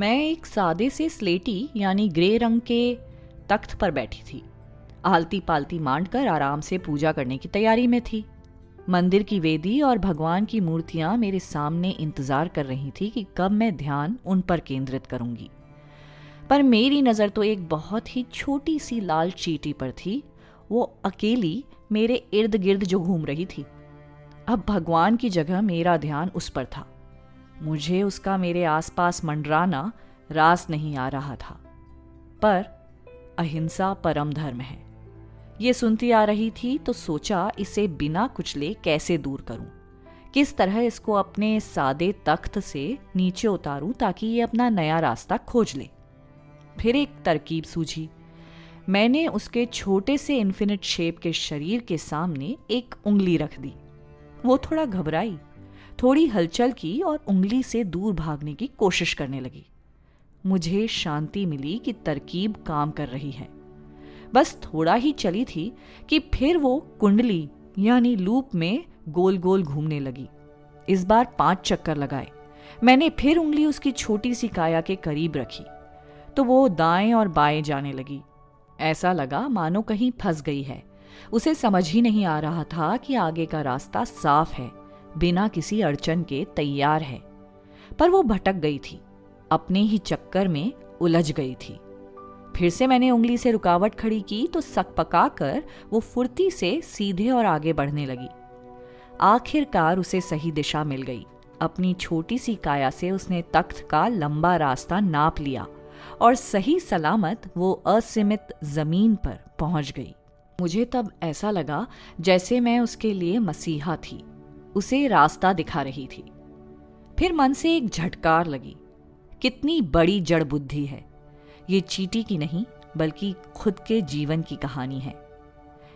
मैं एक सादे से स्लेटी यानी ग्रे रंग के तख्त पर बैठी थी। आलती पालती मांड कर आराम से पूजा करने की तैयारी में थी। मंदिर की वेदी और भगवान की मूर्तियां मेरे सामने इंतजार कर रही थी कि कब मैं ध्यान उन पर केंद्रित करूंगी। पर मेरी नज़र तो एक बहुत ही छोटी सी लाल चींटी पर थी। वो अकेली मेरे इर्द गिर्द जो घूम रही थी। अब भगवान की जगह मेरा ध्यान उस पर था। मुझे उसका मेरे आसपास मंडराना रास नहीं आ रहा था। पर अहिंसा परम धर्म है, ये सुनती आ रही थी तो सोचा इसे बिना कुचले कैसे दूर करूं, किस तरह इसको अपने सादे तख्त से नीचे उतारूं ताकि ये अपना नया रास्ता खोज ले। फिर एक तरकीब सूझी। मैंने उसके छोटे से इन्फिनिट शेप के शरीर के सामने एक उंगली रख दी। वो थोड़ा घबराई, थोड़ी हलचल की और उंगली से दूर भागने की कोशिश करने लगी। मुझे शांति मिली कि तरकीब काम कर रही है। बस थोड़ा ही चली थी कि फिर वो कुंडली यानी लूप में गोल गोल घूमने लगी। इस बार 5 चक्कर लगाए। मैंने फिर उंगली उसकी छोटी सी काया के करीब रखी तो वो दाएं और बाएं जाने लगी। ऐसा लगा मानो कहीं फंस गई है। उसे समझ ही नहीं आ रहा था कि आगे का रास्ता साफ है, बिना किसी अड़चन के तैयार है। पर वो भटक गई थी, अपने ही चक्कर में उलझ गई थी। फिर से मैंने उंगली से रुकावट खड़ी की तो सकपका कर वो फुर्ती से सीधे और आगे बढ़ने लगी। आखिरकार उसे सही दिशा मिल गई। अपनी छोटी सी काया से उसने तख्त का लंबा रास्ता नाप लिया और सही सलामत वो असीमित जमीन पर पहुंच गई। मुझे तब ऐसा लगा जैसे मैं उसके लिए मसीहा थी, उसे रास्ता दिखा रही थी। फिर मन से एक झटकार लगी। कितनी बड़ी जड़ बुद्धि है। ये चींटी की नहीं बल्कि खुद के जीवन की कहानी है।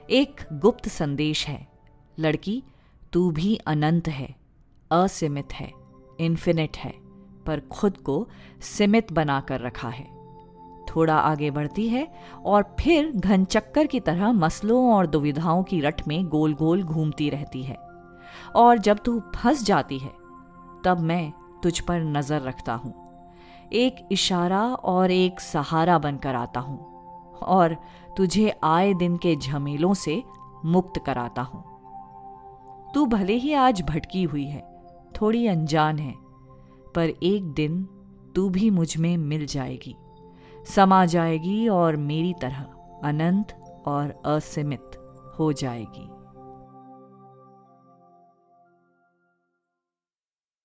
एक गुप्त संदेश है, लड़की तू भी अनंत है, असीमित है, इन्फिनिट है, पर खुद को सीमित बनाकर रखा है। थोड़ा आगे बढ़ती है और फिर घनचक्कर की तरह मसलों और दुविधाओं की रट में गोल गोल घूमती रहती है। और जब तू फंस जाती है तब मैं तुझ पर नजर रखता हूं, एक इशारा और एक सहारा बनकर आता हूं और तुझे आए दिन के झमेलों से मुक्त कराता हूं। तू भले ही आज भटकी हुई है, थोड़ी अनजान है, पर एक दिन तू भी मुझ में मिल जाएगी, समा जाएगी और मेरी तरह अनंत और असीमित हो जाएगी।